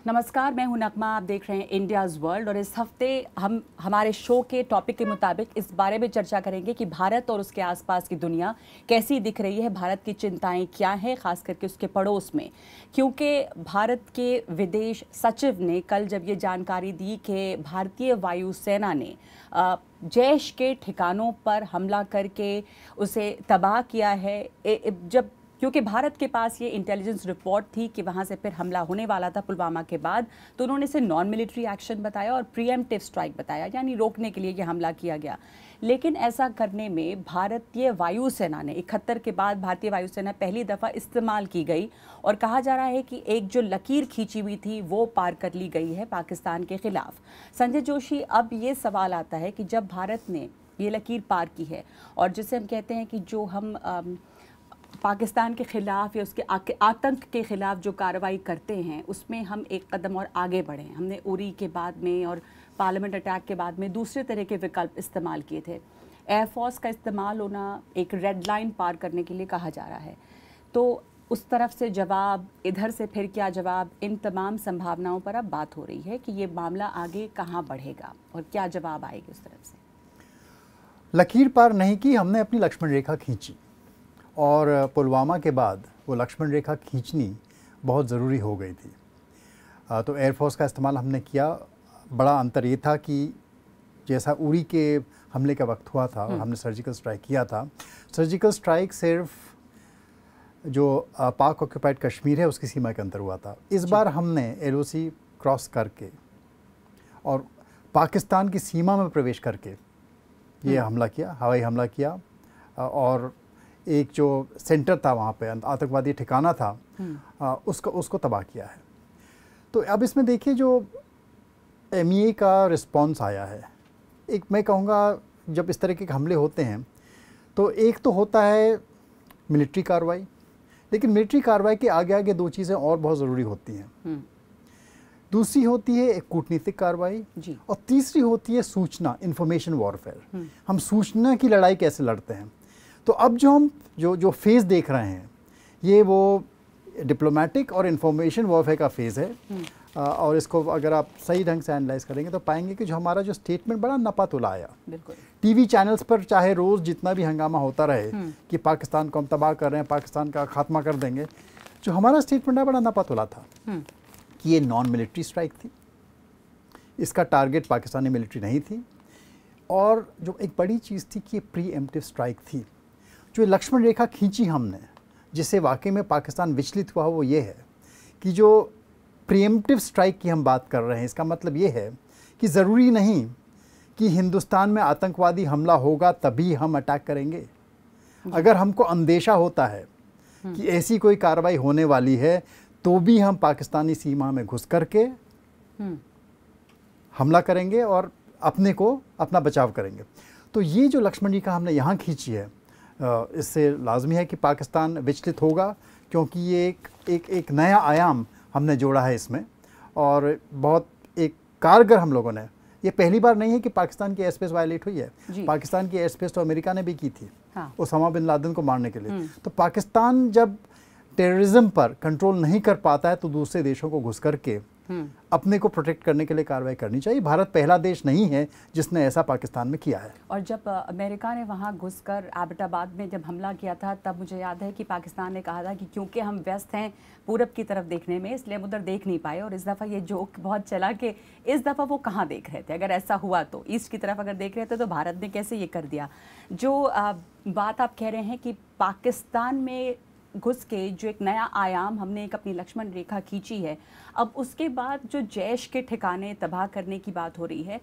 नमस्कार, मैं हूं नगमा। आप देख रहे हैं इंडियाज़ वर्ल्ड और इस हफ्ते हम हमारे शो के टॉपिक के मुताबिक इस बारे में चर्चा करेंगे कि भारत और उसके आसपास की दुनिया कैसी दिख रही है, भारत की चिंताएं क्या हैं, खास करके उसके पड़ोस में। क्योंकि भारत के विदेश सचिव ने कल जब ये जानकारी दी कि भारतीय वायुसेना ने जैश के ठिकानों पर हमला करके उसे तबाह किया है, जब क्योंकि भारत के पास ये इंटेलिजेंस रिपोर्ट थी कि वहाँ से फिर हमला होने वाला था पुलवामा के बाद, तो उन्होंने इसे नॉन मिलिट्री एक्शन बताया और प्रीएम्प्टिव स्ट्राइक बताया, यानी रोकने के लिए ये हमला किया गया। लेकिन ऐसा करने में भारतीय वायुसेना ने 71 के बाद भारतीय वायुसेना पहली दफ़ा इस्तेमाल की गई और कहा जा रहा है कि एक जो लकीर खींची हुई थी वो पार कर ली गई है पाकिस्तान के खिलाफ। संजय जोशी, अब ये सवाल आता है कि जब भारत ने ये लकीर पार की है और जिसे हम कहते हैं कि जो हम पाकिस्तान के ख़िलाफ़ या उसके आतंक के ख़िलाफ़ जो कार्रवाई करते हैं उसमें हम एक कदम और आगे बढ़े। हमने उरी के बाद में और पार्लियामेंट अटैक के बाद में दूसरे तरह के विकल्प इस्तेमाल किए थे। एयरफोर्स का इस्तेमाल होना एक रेड लाइन पार करने के लिए कहा जा रहा है। तो उस तरफ से जवाब, इधर से फिर क्या जवाब, इन तमाम संभावनाओं पर अब बात हो रही है कि ये मामला आगे कहाँ बढ़ेगा और क्या जवाब आएगी उस तरफ से। लकीर पार नहीं की, हमने अपनी लक्ष्मण रेखा खींची और पुलवामा के बाद वो लक्ष्मण रेखा खींचनी बहुत ज़रूरी हो गई थी। तो एयरफोर्स का इस्तेमाल हमने किया। बड़ा अंतर ये था कि जैसा उरी के हमले का वक्त हुआ था और हमने सर्जिकल स्ट्राइक किया था, सर्जिकल स्ट्राइक सिर्फ जो पाक ऑक्यूपाइड कश्मीर है उसकी सीमा के अंदर हुआ था। इस बार हमने एलओसी क्रॉस करके और पाकिस्तान की सीमा में प्रवेश करके ये हमला किया, हवाई हमला किया और एक जो सेंटर था वहाँ पे आतंकवादी ठिकाना था उसको तबाह किया है। तो अब इसमें देखिए जो एमईए का रिस्पांस आया है, एक मैं कहूँगा जब इस तरह के हमले होते हैं तो एक तो होता है मिलिट्री कार्रवाई, लेकिन मिलिट्री कार्रवाई के आगे आगे दो चीज़ें और बहुत ज़रूरी होती हैं। दूसरी होती है एक कूटनीतिक कार्रवाई और तीसरी होती है सूचना, इंफॉर्मेशन वॉरफेयर। हम सूचना की लड़ाई कैसे लड़ते हैं। तो अब जो हम जो फेज़ देख रहे हैं ये वो डिप्लोमेटिक और इंफॉर्मेशन वॉरफेयर का फेज़ है। और इसको अगर आप सही ढंग से एनालाइज करेंगे तो पाएंगे कि जो हमारा जो स्टेटमेंट बड़ा नपा तुला आया, टीवी चैनल्स पर चाहे रोज़ जितना भी हंगामा होता रहे कि पाकिस्तान को हम तबाह कर रहे हैं, पाकिस्तान का खात्मा कर देंगे, जो हमारा स्टेटमेंट है बड़ा नपा तुला था कि ये नॉन मिलिट्री स्ट्राइक थी, इसका टारगेट पाकिस्तानी मिलिट्री नहीं थी। और जो एक बड़ी चीज़ थी कि ये प्री एम्प्टिव स्ट्राइक थी। जो लक्ष्मण रेखा खींची हमने, जिससे वाकई में पाकिस्तान विचलित हुआ, वो ये है कि जो प्रीएम्प्टिव स्ट्राइक की हम बात कर रहे हैं, इसका मतलब ये है कि ज़रूरी नहीं कि हिंदुस्तान में आतंकवादी हमला होगा तभी हम अटैक करेंगे। अगर हमको अंदेशा होता है कि ऐसी कोई कार्रवाई होने वाली है तो भी हम पाकिस्तानी सीमा में घुस करके हमला करेंगे और अपना बचाव करेंगे। तो ये जो लक्ष्मण रेखा हमने यहाँ खींची है, इससे लाजमी है कि पाकिस्तान विचलित होगा, क्योंकि ये एक नया आयाम हमने जोड़ा है इसमें और बहुत एक कारगर हम लोगों ने। ये पहली बार नहीं है कि पाकिस्तान की एयर स्पेस वायलेट हुई है। पाकिस्तान की एयर स्पेस तो अमेरिका ने भी की थी ओसामा बिन लादेन को मारने के लिए। तो पाकिस्तान जब टेररिज्म पर कंट्रोल नहीं कर पाता है तो दूसरे देशों को घुस करके अपने को प्रोटेक्ट करने के लिए कार्रवाई करनी चाहिए। भारत पहला देश नहीं है जिसने ऐसा पाकिस्तान में किया है। और जब अमेरिका ने वहां घुसकर एबटाबाद में जब हमला किया था, तब मुझे याद है कि पाकिस्तान ने कहा था कि क्योंकि हम व्यस्त हैं पूरब की तरफ देखने में, इसलिए हम उधर देख नहीं पाए। और इस दफ़ा ये जोक बहुत चला कि इस दफ़ा वो कहाँ देख रहे थे। अगर ऐसा हुआ तो ईस्ट की तरफ अगर देख रहे थे तो भारत ने कैसे ये कर दिया। जो बात आप कह रहे हैं कि पाकिस्तान में घुस के जो एक नया आयाम हमने एक अपनी लक्ष्मण रेखा खींची है, अब उसके बाद जो जैश के ठिकाने तबाह करने की बात हो रही है,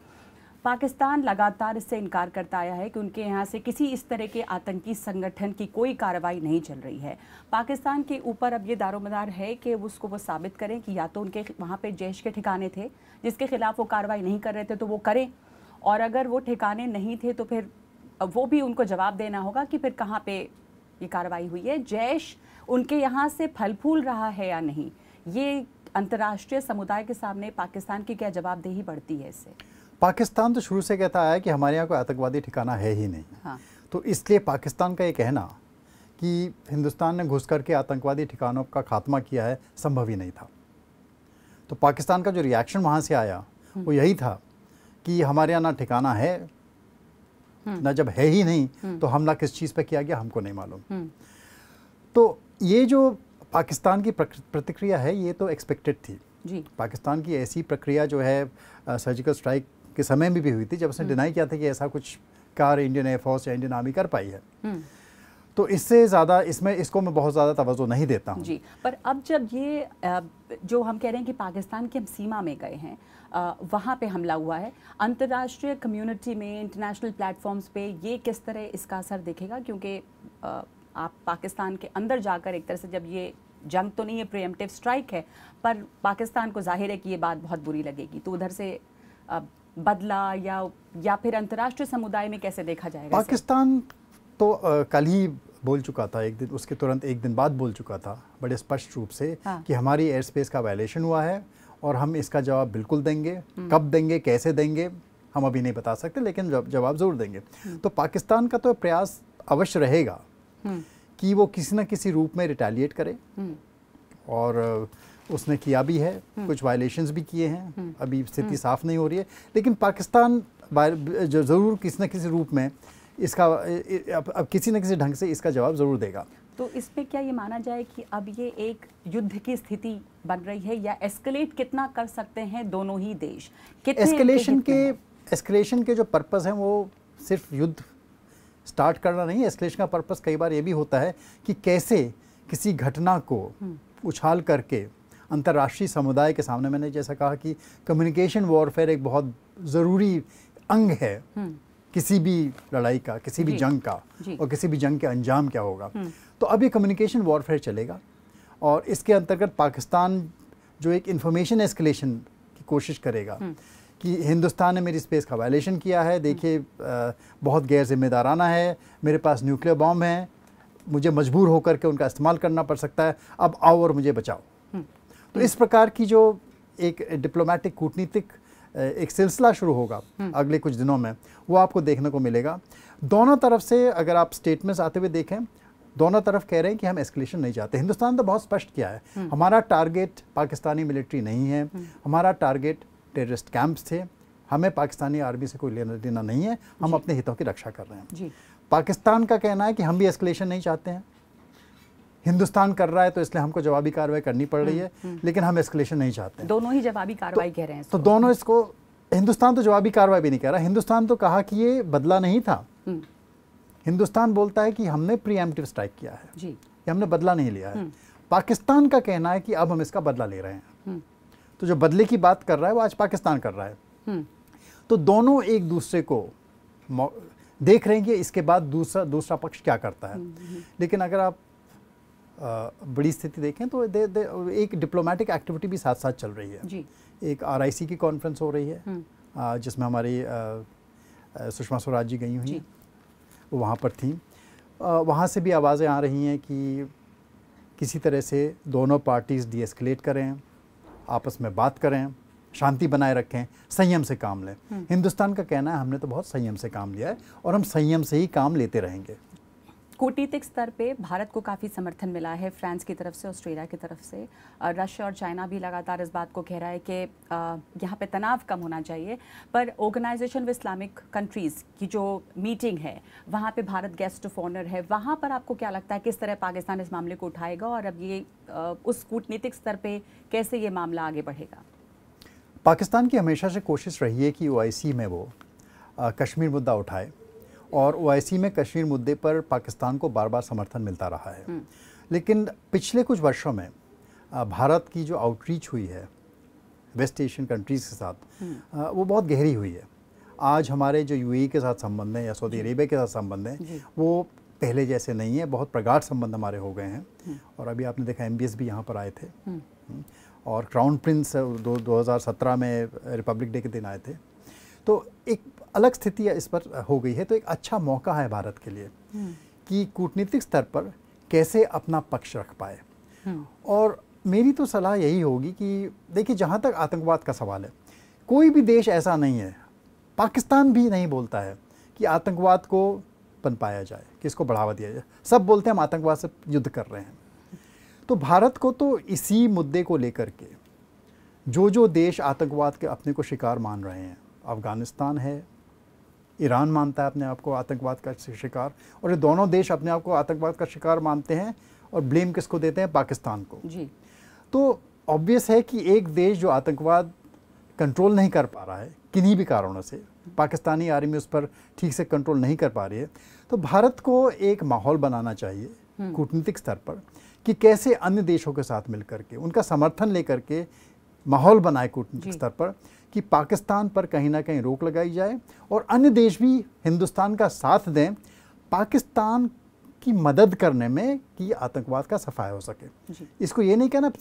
पाकिस्तान लगातार इससे इनकार करता आया है कि उनके यहाँ से किसी इस तरह के आतंकी संगठन की कोई कार्रवाई नहीं चल रही है। पाकिस्तान के ऊपर अब ये दारोमदार है कि उसको वो साबित करें कि या तो उनके वहाँ पे जैश के ठिकाने थे जिसके खिलाफ वो कार्रवाई नहीं कर रहे थे तो वो करें, और अगर वो ठिकाने नहीं थे तो फिर वो भी उनको जवाब देना होगा कि फिर कहाँ पे ये कार्रवाई हुई है, जैश उनके यहाँ से फल फूल रहा है या नहीं। ये अंतर्राष्ट्रीय समुदाय के सामने पाकिस्तान की क्या जवाबदेही बढ़ती है इससे? पाकिस्तान तो शुरू से कहता है कि हमारे यहाँ कोई आतंकवादी ठिकाना है ही नहीं। तो इसलिए पाकिस्तान का ये कहना कि हिंदुस्तान ने घुस करके आतंकवादी ठिकानों का खात्मा किया है संभव ही नहीं था। तो पाकिस्तान का जो रिएक्शन वहाँ से आया वो यही था कि हमारे यहाँ ना ठिकाना है, ना जब है ही नहीं तो हमला किस चीज़ पे किया गया हमको नहीं मालूम। तो ये जो पाकिस्तान की प्रतिक्रिया है ये तो एक्सपेक्टेड थी जी। पाकिस्तान की ऐसी प्रक्रिया जो है सर्जिकल स्ट्राइक के समय में भी हुई थी, जब उसने डिनाई किया था कि ऐसा कुछ कार्य इंडियन एयरफोर्स या इंडियन आर्मी कर पाई है। तो इससे ज़्यादा इसको मैं बहुत ज़्यादा तवज्जो नहीं देता हूँ। जी, पर अब जब ये जो हम कह रहे हैं कि पाकिस्तान की हम सीमा में गए हैं, वहाँ पे हमला हुआ है, अंतर्राष्ट्रीय कम्युनिटी में, इंटरनेशनल प्लेटफॉर्म्स पे ये किस तरह इसका असर दिखेगा? क्योंकि आप पाकिस्तान के अंदर जाकर एक तरह से, जब ये जंग तो नहीं है, प्रीएम्प्टिव स्ट्राइक है, पर पाकिस्तान को जाहिर है कि ये बात बहुत बुरी लगेगी, तो उधर से बदला या फिर अंतर्राष्ट्रीय समुदाय में कैसे देखा जाएगा? पाकिस्तान तो कल ही बोल चुका था, एक दिन उसके तुरंत एक दिन बाद बोल चुका था बड़े स्पष्ट रूप से कि हमारी एयर स्पेस का वायलेशन हुआ है और हम इसका जवाब बिल्कुल देंगे। कब देंगे, कैसे देंगे, हम अभी नहीं बता सकते, लेकिन जवाब ज़रूर देंगे। तो पाकिस्तान का तो प्रयास अवश्य रहेगा कि वो किसी न किसी रूप में रिटेलिएट करे, और उसने किया भी है, कुछ वायलेशंस भी किए हैं। अभी स्थिति साफ नहीं हो रही है, लेकिन पाकिस्तान ज़रूर किसी न किसी रूप में इसका अब किसी न किसी ढंग से इसका जवाब ज़रूर देगा। तो इसमें क्या ये माना जाए कि अब ये एक युद्ध की स्थिति बन रही है, या एस्केलेट कितना कर सकते हैं दोनों ही देश? एस्केलेशन के जो पर्पस हैं वो सिर्फ युद्ध स्टार्ट करना नहीं है। एस्केलेशन का पर्पस कई बार ये भी होता है कि कैसे किसी घटना को उछाल करके अंतर्राष्ट्रीय समुदाय के सामने, मैंने जैसा कहा कि कम्युनिकेशन वॉरफेयर एक बहुत ज़रूरी अंग है किसी भी लड़ाई का, किसी भी जंग का, और किसी भी जंग के अंजाम क्या होगा। तो अब ये कम्युनिकेशन वॉरफेयर चलेगा, और इसके अंतर्गत पाकिस्तान जो एक इंफॉर्मेशन एस्केलेशन की कोशिश करेगा कि हिंदुस्तान ने मेरी स्पेस का वायलेशन किया है, देखिए बहुत गैर जिम्मेदाराना है, मेरे पास न्यूक्लियर बॉम्ब हैं, मुझे मजबूर होकर के उनका इस्तेमाल करना पड़ सकता है, अब आओ और मुझे बचाओ। तो इस प्रकार की जो एक डिप्लोमेटिक कूटनीतिक एक सिलसिला शुरू होगा अगले कुछ दिनों में, वो आपको देखने को मिलेगा। दोनों तरफ से अगर आप स्टेटमेंट्स आते हुए देखें, दोनों तरफ कह रहे हैं कि हम एस्केलेशन नहीं चाहते। हिंदुस्तान तो बहुत स्पष्ट किया है, हमारा टारगेट पाकिस्तानी मिलिट्री नहीं है, हमारा टारगेट टेररिस्ट कैंप्स थे, हमें पाकिस्तानी आर्मी से कोई लेना देना नहीं है, हम अपने हितों की रक्षा कर रहे हैं। पाकिस्तान का कहना है कि हम भी एस्केलेशन नहीं चाहते हैं, हिंदुस्तान कर रहा है तो इसलिए हमको जवाबी कार्रवाई करनी पड़ रही है, लेकिन हम एस्केलेशन नहीं चाहते। दोनों ही जवाबी कार्रवाई कह रहे हैं। तो दोनों इसको, हिंदुस्तान तो जवाबी कार्रवाई भी नहीं कह रहा, हिंदुस्तान तो कहा कि ये बदला नहीं था। हिंदुस्तान बोलता है कि हमने प्रीएम्प्टिव स्ट्राइक किया है जी, ये हमने बदला नहीं लिया है। पाकिस्तान का कहना है कि अब हम इसका बदला ले रहे हैं। तो जो बदले की बात कर रहा है वो आज पाकिस्तान कर रहा है। तो दोनों एक दूसरे को देख रहे हैं कि इसके बाद दूसरा पक्ष क्या करता है। लेकिन अगर आप बड़ी स्थिति देखें तो एक डिप्लोमेटिक एक्टिविटी भी साथ साथ चल रही है जी। एक RIC की कॉन्फ्रेंस हो रही है जिसमें हमारी सुषमा स्वराज जी गई हुई हैं, वो वहाँ पर थी। वहाँ से भी आवाज़ें आ रही हैं कि किसी तरह से दोनों पार्टीज़ डीएस्केलेट करें, आपस में बात करें, शांति बनाए रखें, संयम से काम लें। हिंदुस्तान का कहना है हमने तो बहुत संयम से काम लिया है और हम संयम से ही काम लेते रहेंगे। कूटनीतिक स्तर पे भारत को काफ़ी समर्थन मिला है फ्रांस की तरफ से, ऑस्ट्रेलिया की तरफ से। रशिया और चाइना भी लगातार इस बात को कह रहा है कि यहाँ पे तनाव कम होना चाहिए। पर ऑर्गेनाइजेशन ऑफ इस्लामिक कंट्रीज़ की जो मीटिंग है वहाँ पे भारत गेस्ट ऑफ ऑनर है, वहाँ पर आपको क्या लगता है किस तरह पाकिस्तान इस मामले को उठाएगा, और अब ये उस कूटनीतिक स्तर पर कैसे ये मामला आगे बढ़ेगा? पाकिस्तान की हमेशा से कोशिश रही है कि OIC में वो कश्मीर मुद्दा उठाए, और OIC में कश्मीर मुद्दे पर पाकिस्तान को बार बार समर्थन मिलता रहा है। लेकिन पिछले कुछ वर्षों में भारत की जो आउटरीच हुई है वेस्ट एशियन कंट्रीज़ के साथ वो बहुत गहरी हुई है। आज हमारे जो UAE के साथ संबंध हैं या सऊदी अरेबिया के साथ संबंध हैं वो पहले जैसे नहीं है, बहुत प्रगाढ़ संबंध हमारे हो गए हैं। और अभी आपने देखा MBS भी यहाँ पर आए थे, और क्राउन प्रिंस 2017 में रिपब्लिक डे के दिन आए थे। तो एक अलग स्थिति इस पर हो गई है। तो एक अच्छा मौका है भारत के लिए कि कूटनीतिक स्तर पर कैसे अपना पक्ष रख पाए। और मेरी तो सलाह यही होगी कि देखिए, जहाँ तक आतंकवाद का सवाल है, कोई भी देश ऐसा नहीं है, पाकिस्तान भी नहीं बोलता है कि आतंकवाद को पनपाया जाए, कि इसको बढ़ावा दिया जाए। सब बोलते हैं हम आतंकवाद से युद्ध कर रहे हैं। तो भारत को तो इसी मुद्दे को लेकर के जो जो देश आतंकवाद के अपने को शिकार मान रहे हैं, अफ़गानिस्तान है, ईरान मानता है अपने आप को आतंकवाद का शिकार, और ये दोनों देश अपने आप को आतंकवाद का शिकार मानते हैं और ब्लेम किसको देते हैं? पाकिस्तान को जी। तो ऑब्वियस है कि एक देश जो आतंकवाद कंट्रोल नहीं कर पा रहा है किन्हीं भी कारणों से, पाकिस्तानी आर्मी उस पर ठीक से कंट्रोल नहीं कर पा रही है, तो भारत को एक माहौल बनाना चाहिए कूटनीतिक स्तर पर कि कैसे अन्य देशों के साथ मिलकर के उनका समर्थन लेकर के माहौल बनाए कूटनीतिक स्तर पर कि पाकिस्तान पर कहीं ना कहीं रोक लगाई जाए और अन्य देश भी हिंदुस्तान का साथ दें पाकिस्तान की मदद करने में कि आतंकवाद का सफाया हो सके। इसको ये नहीं कहना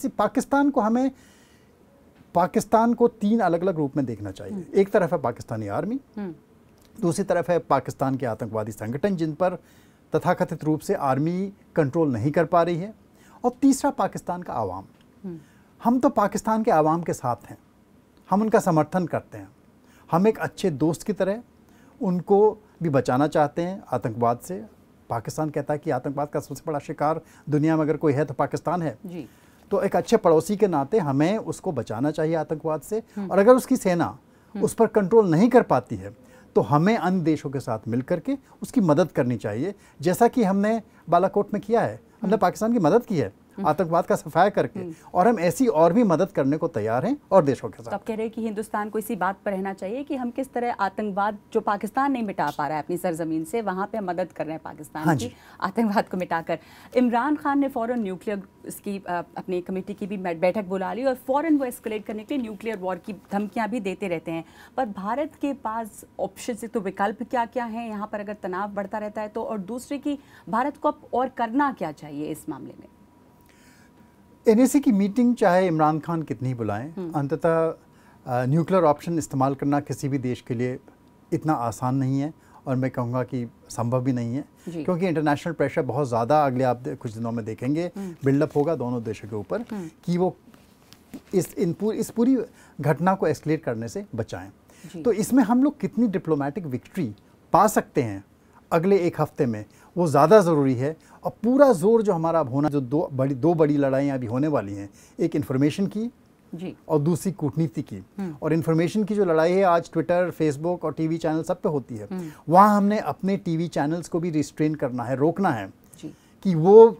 पाकिस्तान को तीन अलग अलग रूप में देखना चाहिए। एक तरफ है पाकिस्तानी आर्मी, दूसरी तरफ है पाकिस्तान के आतंकवादी संगठन जिन पर तथाकथित रूप से आर्मी कंट्रोल नहीं कर पा रही है, और तीसरा पाकिस्तान का आवाम। हम तो पाकिस्तान के आवाम के साथ हैं, हम उनका समर्थन करते हैं, हम एक अच्छे दोस्त की तरह उनको भी बचाना चाहते हैं आतंकवाद से। पाकिस्तान कहता है कि आतंकवाद का सबसे बड़ा शिकार दुनिया में अगर कोई है तो पाकिस्तान है जी। तो एक अच्छे पड़ोसी के नाते हमें उसको बचाना चाहिए आतंकवाद से, और अगर उसकी सेना उस पर कंट्रोल नहीं कर पाती है तो हमें अन्य देशों के साथ मिलकर के उसकी मदद करनी चाहिए, जैसा कि हमने बालाकोट में किया है। हमने पाकिस्तान की मदद की है आतंकवाद का सफाया करके, और हम ऐसी और भी मदद करने को तैयार हैं और देशों के साथ। तो आप कह रहे हैं कि हिंदुस्तान को इसी बात पर रहना चाहिए कि हम किस तरह आतंकवाद जो पाकिस्तान नहीं मिटा पा रहा है अपनी सरजमीन से, वहां पे हम मदद कर रहे हैं पाकिस्तान की आतंकवाद को मिटाकर। इमरान खान ने फौरन न्यूक्लियर इसकी अपनी कमेटी की भी बैठक बुला ली और फौरन वो एस्केलेट करने के लिए न्यूक्लियर वॉर की धमकियां भी देते रहते हैं, पर भारत के पास ऑप्शन से तो विकल्प क्या क्या हैं यहाँ पर अगर तनाव बढ़ता रहता है तो, और दूसरे की भारत को अब और करना क्या चाहिए इस मामले में? एनएसी की मीटिंग चाहे इमरान खान कितनी बुलाएं, अंततः न्यूक्लियर ऑप्शन इस्तेमाल करना किसी भी देश के लिए इतना आसान नहीं है, और मैं कहूँगा कि संभव भी नहीं है, क्योंकि इंटरनेशनल प्रेशर बहुत ज़्यादा अगले आप कुछ दिनों में देखेंगे बिल्डअप होगा दोनों देशों के ऊपर कि वो इस पूरी घटना को एस्केलेट करने से बचाएं। तो इसमें हम लोग कितनी डिप्लोमेटिक विक्ट्री पा सकते हैं अगले एक हफ्ते में, वो ज़्यादा ज़रूरी है। और पूरा जोर जो हमारा अब होना, जो दो बड़ी लड़ाइयाँ अभी होने वाली हैं, एक इन्फॉर्मेशन की जी और दूसरी कूटनीति की। और इन्फॉर्मेशन की जो लड़ाई है आज ट्विटर, फेसबुक और टीवी चैनल सब पे होती है, वहाँ हमने अपने टीवी चैनल्स को भी रिस्ट्रेन करना है, रोकना है कि वो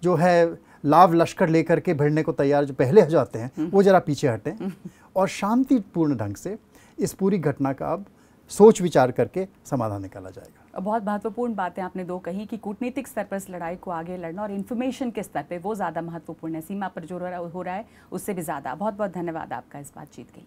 जो है लाव लश्कर लेकर के भिड़ने को तैयार जो पहले हो जाते हैं वो ज़रा पीछे हटें और शांतिपूर्ण ढंग से इस पूरी घटना का अब सोच विचार करके समाधान निकाला जाएगा। बहुत महत्वपूर्ण बातें आपने दो कही कि कूटनीतिक स्तर पर इस लड़ाई को आगे लड़ना और इन्फॉर्मेशन के स्तर पे वो ज़्यादा महत्वपूर्ण है, सीमा पर जो हो रहा है उससे भी ज़्यादा। बहुत बहुत धन्यवाद आपका इस बातचीत के लिए।